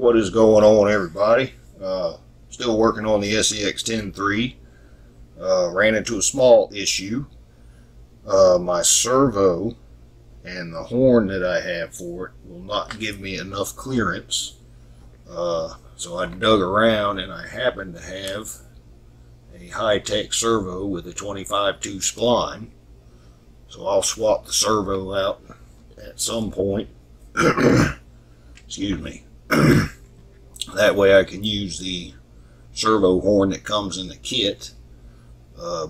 What is going on, everybody? Still working on the SEX 10.3. Ran into a small issue. My servo and the horn that I have for it will not give me enough clearance. So I dug around and I happen to have a high-tech servo with a 25-2 spline. So I'll swap the servo out at some point. Excuse me. That way I can use the servo horn that comes in the kit,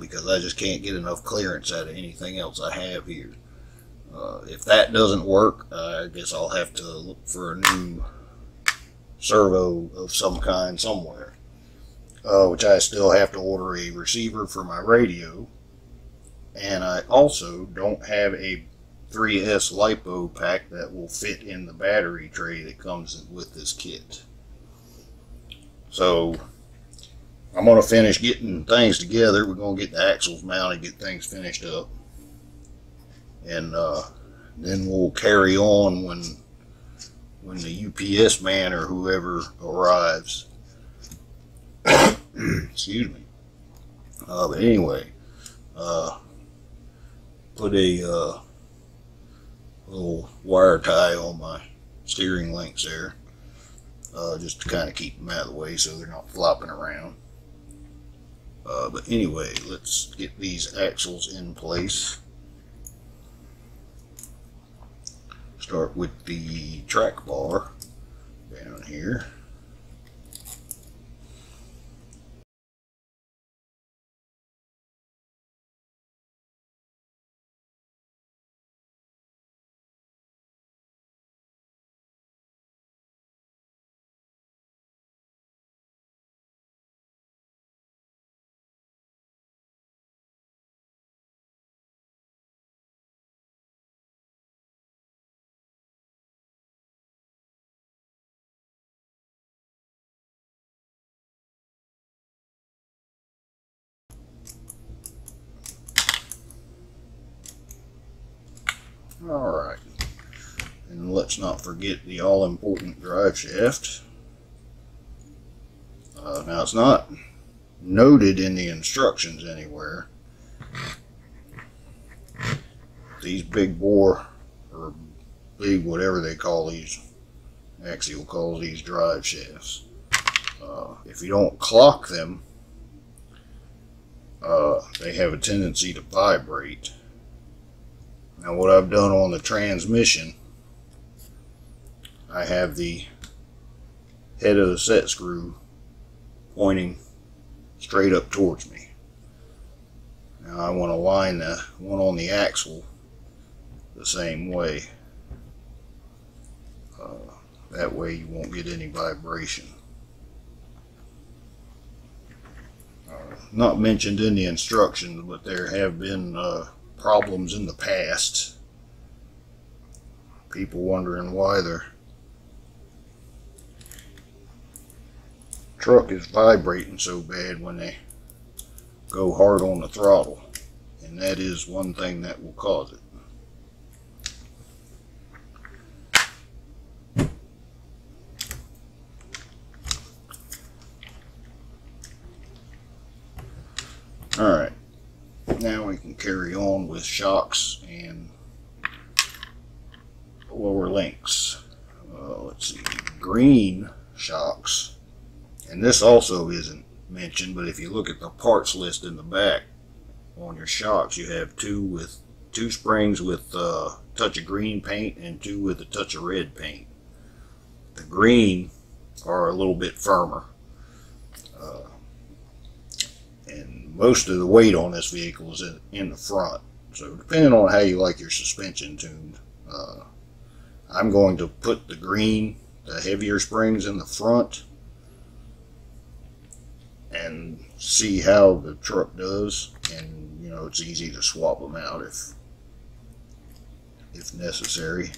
because I just can't get enough clearance out of anything else I have here. If that doesn't work, I guess I'll have to look for a new servo of some kind somewhere, which I still have to order a receiver for my radio, and I also don't have a 3S LiPo pack that will fit in the battery tray that comes with this kit. So I'm going to finish getting things together. We're going to get the axles mounted, get things finished up, and then we'll carry on when the UPS man or whoever arrives. Excuse me. But anyway, put a little wire tie on my steering links there, just to kind of keep them out of the way so they're not flopping around. But anyway, let's get these axles in place. Start with the track bar down here. Alright, and let's not forget the all-important drive shaft. Now, it's not noted in the instructions anywhere. These big bore, or big whatever they call these, Axial calls these drive shafts. If you don't clock them, they have a tendency to vibrate. Now, what I've done on the transmission, I have the head of the set screw pointing straight up towards me. Now I want to line the one on the axle the same way. That way you won't get any vibration. Not mentioned in the instructions, but there have been problems in the past. People wondering why their truck is vibrating so bad when they go hard on the throttle, and that is one thing that will cause it. Alright, now we can carry on with shocks and lower links. Let's see, green shocks, and this also isn't mentioned, but if you look at the parts list in the back on your shocks, you have two springs with a touch of green paint and two with a touch of red paint. The green are a little bit firmer, and most of the weight on this vehicle is in the front, so depending on how you like your suspension tuned, I'm going to put the green, the heavier springs in the front, and see how the truck does. And you know, it's easy to swap them out if necessary.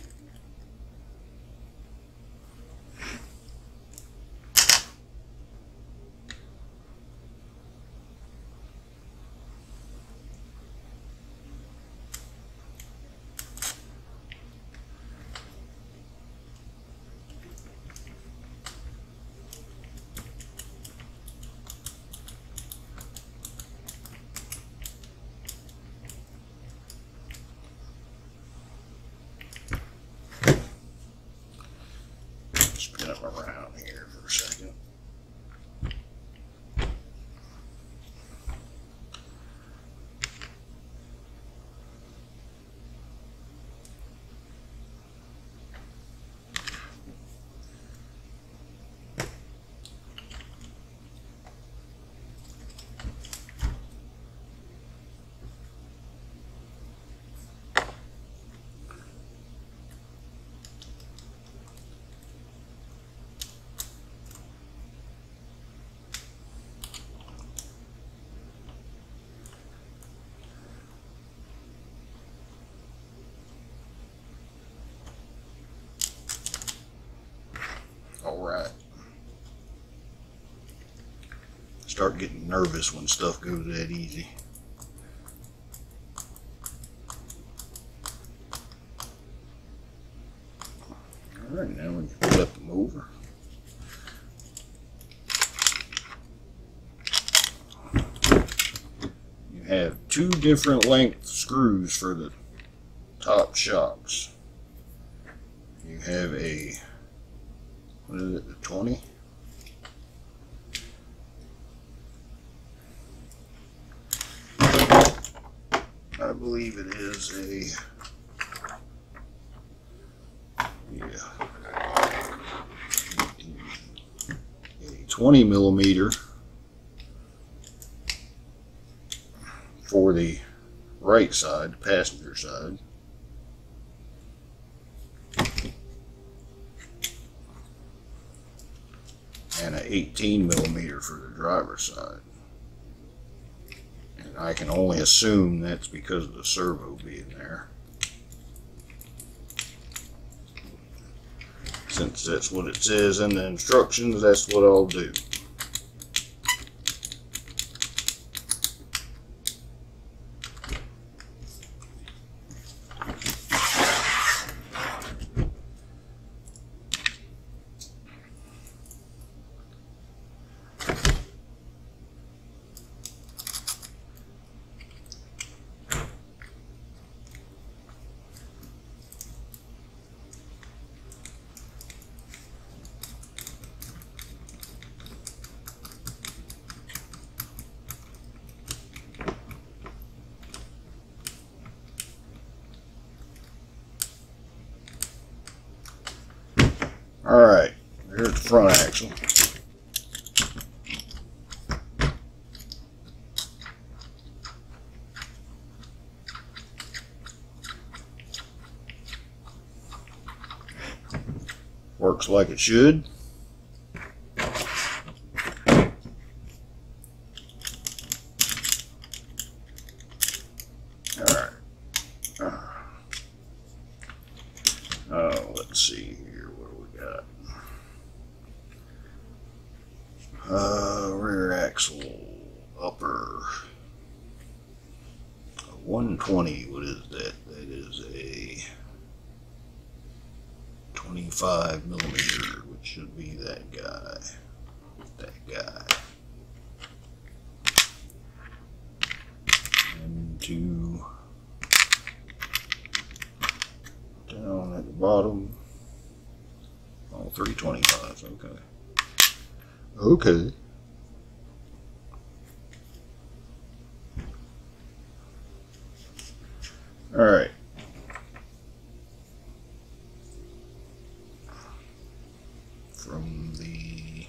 start getting nervous when stuff goes that easy. Alright, now we can flip them over. You have two different length screws for the top shocks. You have a, what is it, the 20? I believe it is a, yeah, a 20 millimeter for the right side, the passenger side. And an 18 millimeter for the driver's side. And I can only assume that's because of the servo being there, since that's what it says in the instructions. That's what I'll do. Alright, there's the front axle. Works like it should. Alright. Let's see here, what do we got? Rear axle, upper, 120, what is that? That is a 25 millimeter, which should be that guy. And two down at the bottom. Oh, 325s, okay. Okay. Alright. From the,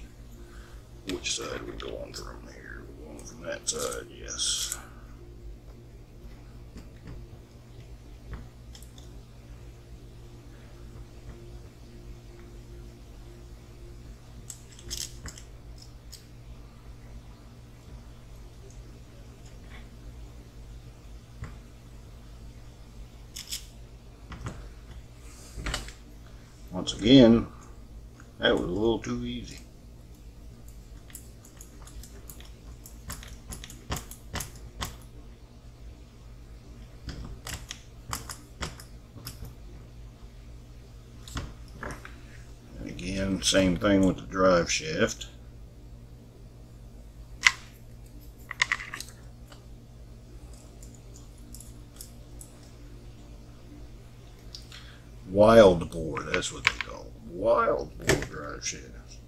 which side are we going from here? We're going from that side, yes. Once again, that was a little too easy. And again, same thing with the drive shaft. Wild bore, that's what they call them. Wild bore drive shafts.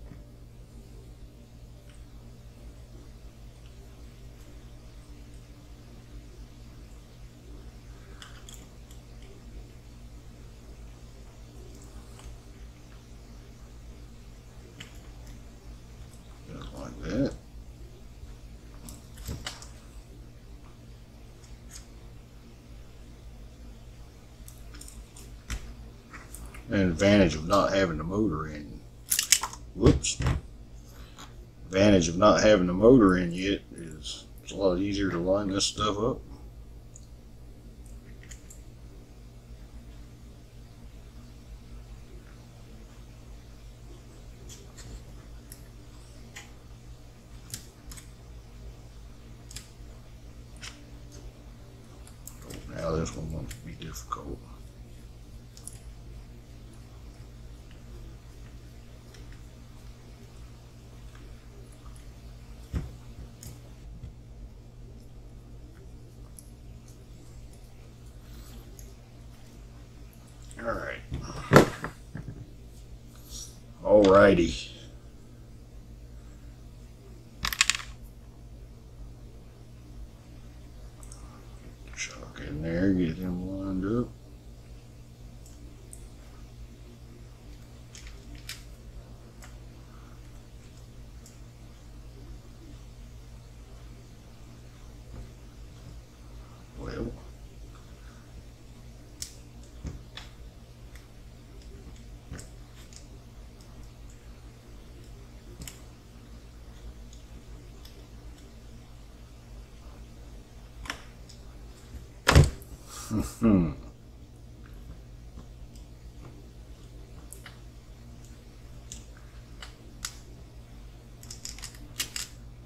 Just like that. An advantage of not having the motor in. Whoops. Advantage of not having the motor in yet is it's a lot easier to line this stuff up. Oh, this one won't be difficult. Alright. Alrighty. Chuck in there, get him lined up. Well,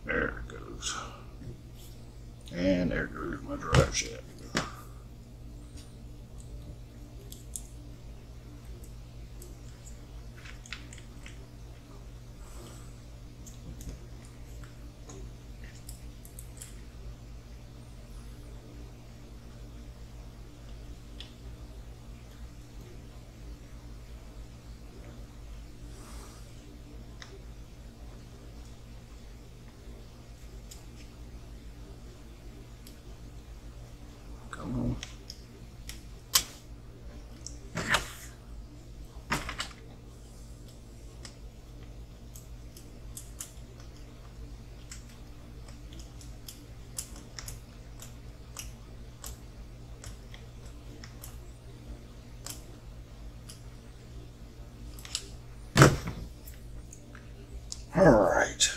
there it goes. And there goes my drive shaft. Come on. All right.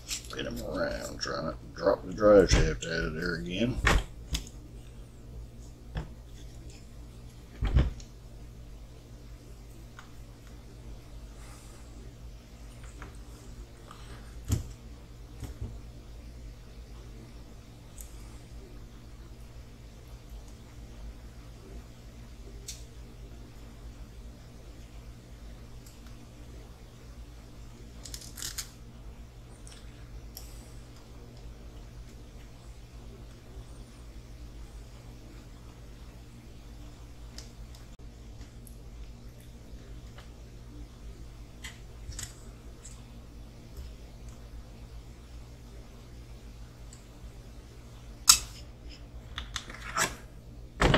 Spin him around, try not to drop the drive shaft out of there again.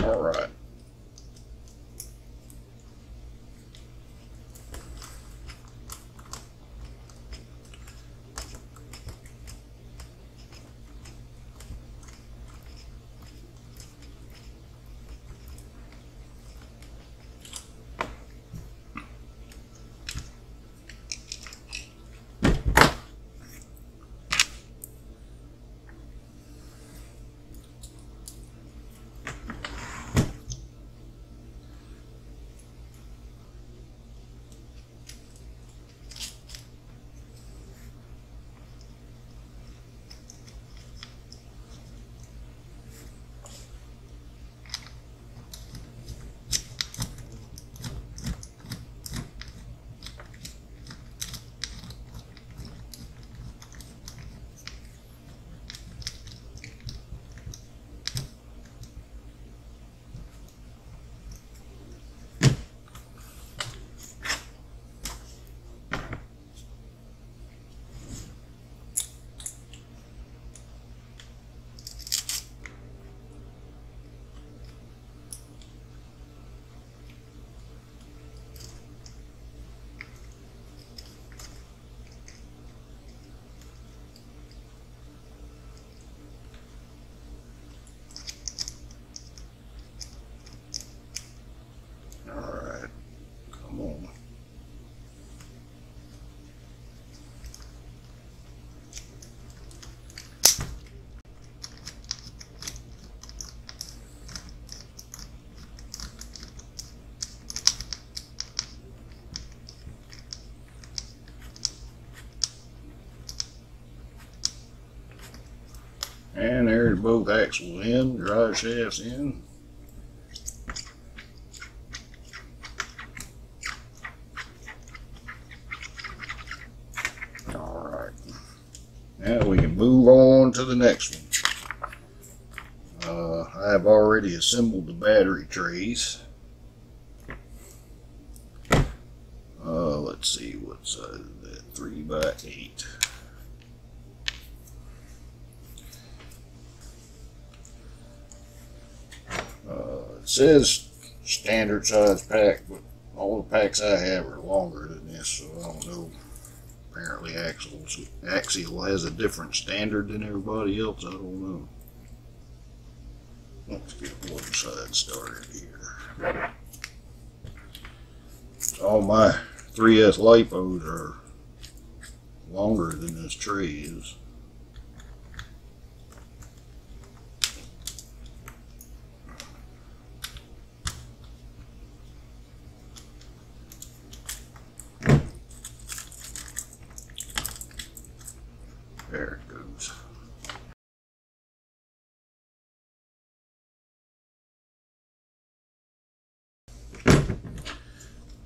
All right. And there's both axles in, drive shafts in. Alright. Now we can move on to the next one. I've already assembled the battery trays. Let's see, what size is that? 3x8. It says standard size pack, but all the packs I have are longer than this, so I don't know. Apparently Axial has a different standard than everybody else. I don't know. Let's get one side started here. All my 3S LiPos are longer than this tray is. There it goes.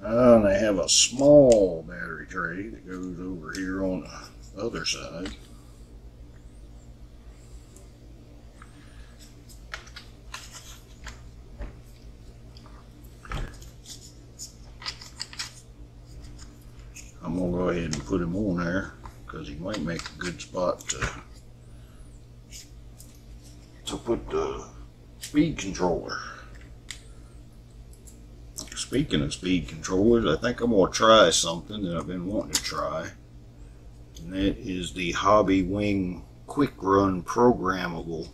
And I have a small battery tray that goes over here on the other side. I'm going to go ahead and put him on there because he might make a good spot to put the speed controller. Speaking of speed controllers, I think I'm going to try something that I've been wanting to try, and that is the Hobbywing Quick Run programmable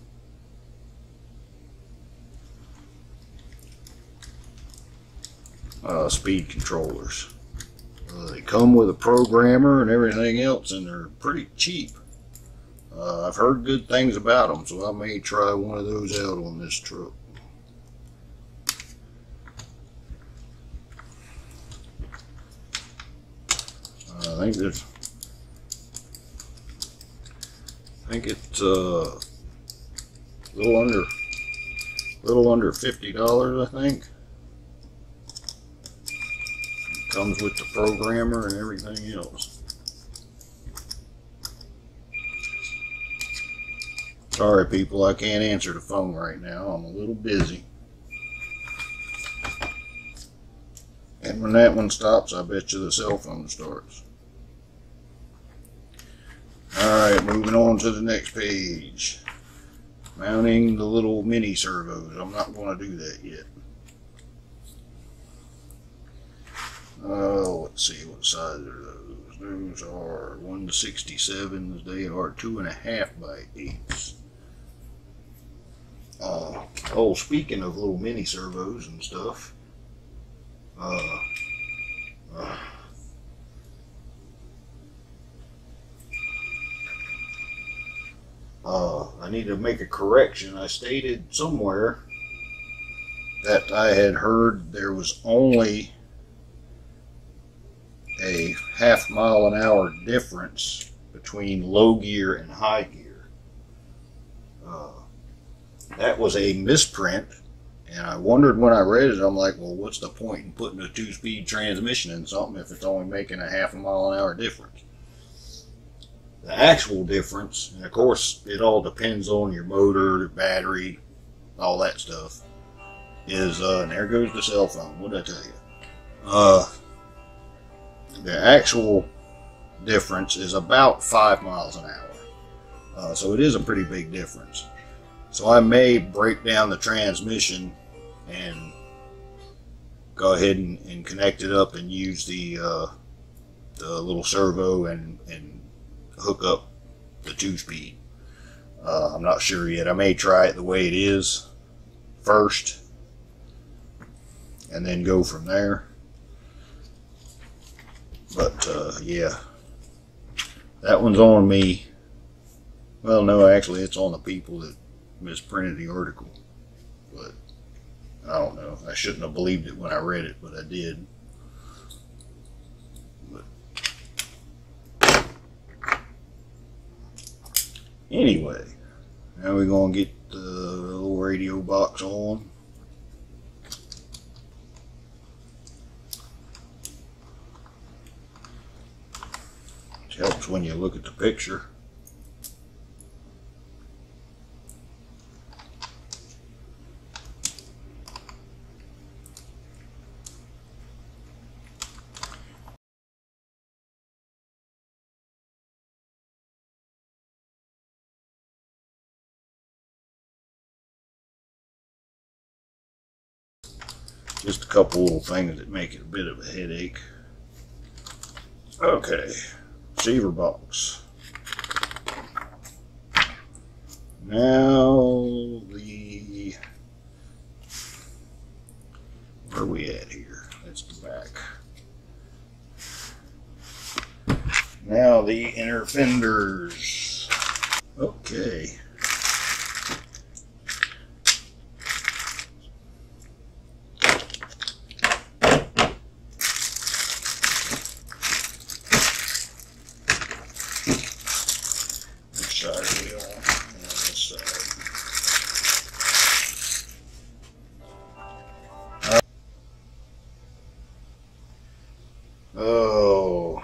speed controllers. They come with a programmer and everything else, and they're pretty cheap. I've heard good things about them, so I may try one of those out on this truck. I think it's a little under $50, I think. It comes with the programmer and everything else. Sorry people, I can't answer the phone right now. I'm a little busy. And when that one stops, I bet you the cell phone starts. Alright, moving on to the next page. Mounting the little mini servos. I'm not going to do that yet. Let's see, what size are those? Those are 1/67. They are 2.5x8s. Oh, speaking of little mini servos and stuff, I need to make a correction. I stated somewhere that I had heard there was only a half-mile-an-hour difference between low gear and high gear. That was a misprint, and I wondered when I read it, I'm like, well, what's the point in putting a two-speed transmission in something if it's only making a half-a-mile-an-hour difference? The actual difference, and of course it all depends on your motor, the battery, all that stuff, is, and there goes the cell phone, what did I tell you? The actual difference is about 5 miles an hour. So it is a pretty big difference. So I may break down the transmission and go ahead and connect it up and use the little servo and hook up the 2-speed. I'm not sure yet. I may try it the way it is first and then go from there. But yeah, that one's on me. Well, no, actually it's on the people that misprinted the article. But I don't know. I shouldn't have believed it when I read it, but I did. Anyway, Now we're going to get the little radio box on. It helps when you look at the picture. Just a couple little things that make it a bit of a headache. Okay, receiver box. Now where are we at here? That's the back. Now the inner fenders. Okay. Which side are we on? On this side. Oh.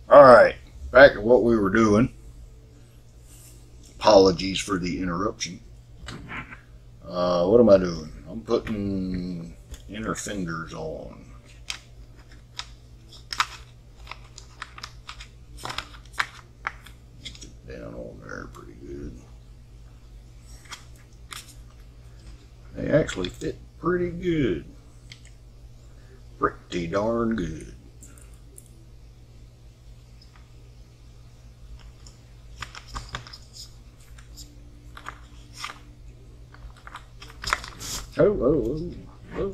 Alright, back to what we were doing. Apologies for the interruption. What am I doing? I'm putting inner fenders on. Get down on there pretty good. They actually fit pretty good. Pretty darn good. Oh.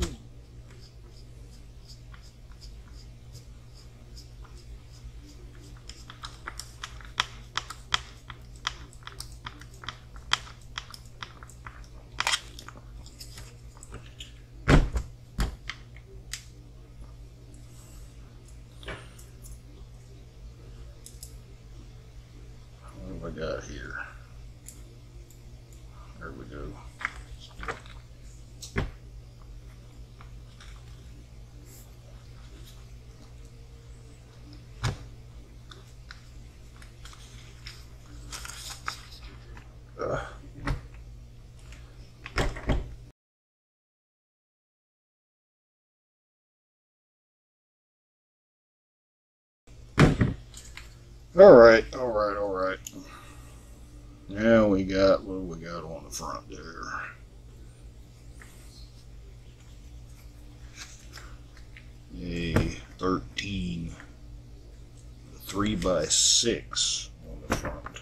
What have I got here? There we go. All right. Now we got, what do we got on the front there? A 13 3x6 on the front.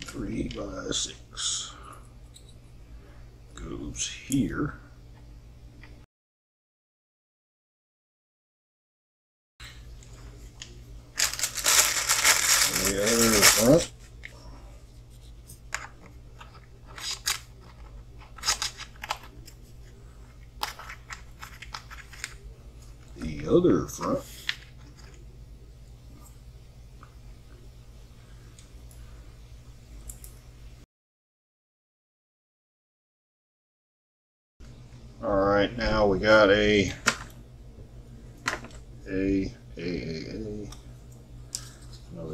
Three by 6 goes here. The other front. The other front. All right, now we got another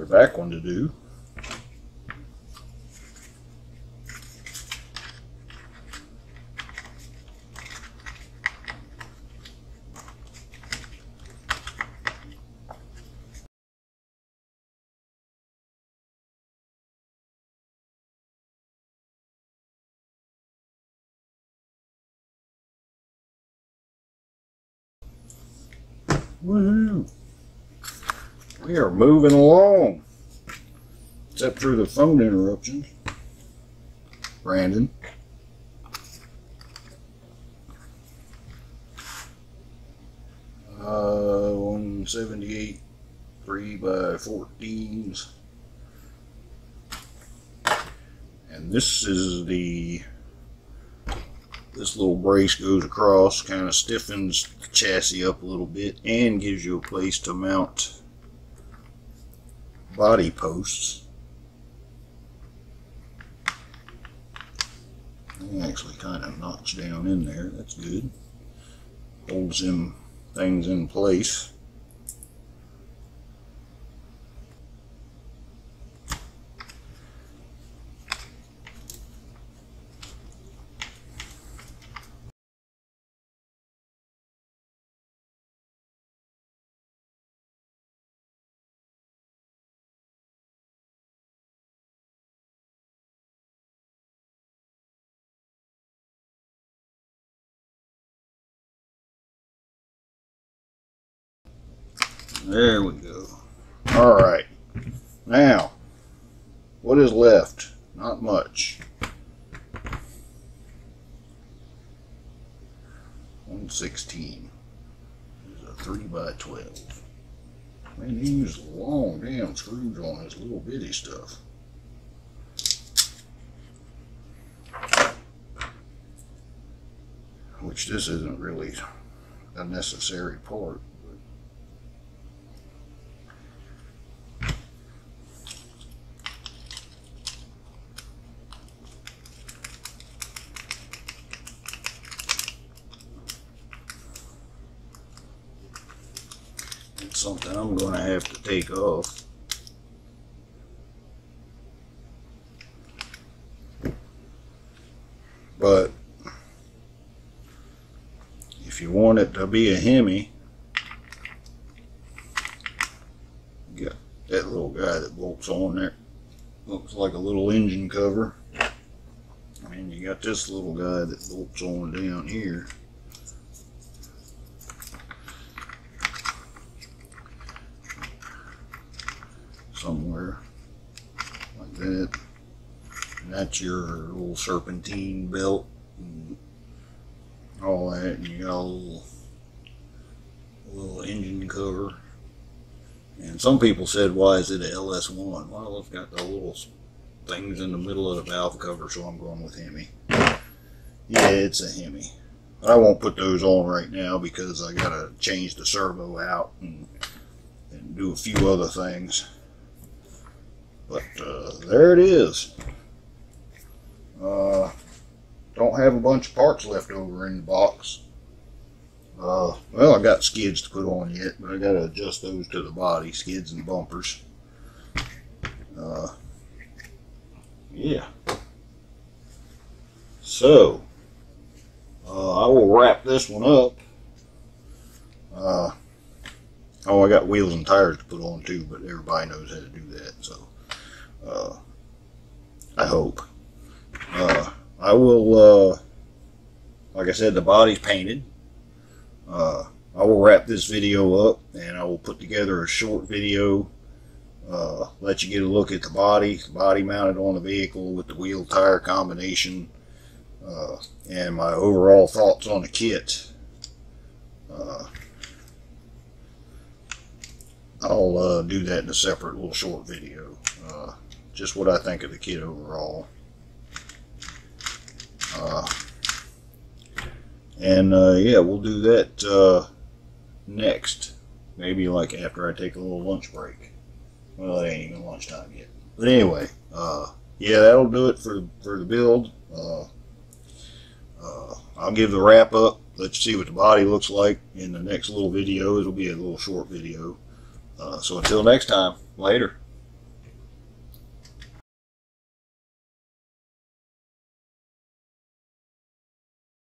back one to do. Woohoo! We are moving along. Except for the phone interruptions. Brandon. 1978 3x14s. And this is this little brace goes across, kind of stiffens the chassis up a little bit and gives you a place to mount body posts. They actually kind of notch down in there. That's good. Holds them things in place. There we go. Alright. Now, what is left? Not much. 1/16 is a 3x12. Man, he used long damn screws on this little bitty stuff. Which this isn't really a necessary part. Something I'm going to have to take off. But if you want it to be a Hemi, you got that little guy that bolts on there. Looks like a little engine cover. And you got this little guy that bolts on down here. Somewhere like that, and that's your little serpentine belt and all that, and you got a little engine cover. And some people said, why is it a LS1? Well, it's got the little things in the middle of the valve cover, so I'm going with Hemi. Yeah, it's a Hemi, but I won't put those on right now because I gotta change the servo out and do a few other things. But there it is. Don't have a bunch of parts left over in the box. Well, I got skids to put on yet, but I got to adjust those to the body, skids and bumpers. Yeah. So, I will wrap this one up. Oh, I got wheels and tires to put on too, but everybody knows how to do that, so I hope. I will, like I said, the body's painted. I will wrap this video up and I will put together a short video, let you get a look at the body mounted on the vehicle with the wheel tire combination, and my overall thoughts on the kit. I'll do that in a separate little short video. Just what I think of the kit overall. Yeah, we'll do that next. Maybe like after I take a little lunch break. Well, it ain't even lunchtime yet. But anyway, yeah, that'll do it for the build. I'll give the wrap up. Let you see what the body looks like in the next little video. It'll be a little short video. So until next time, later.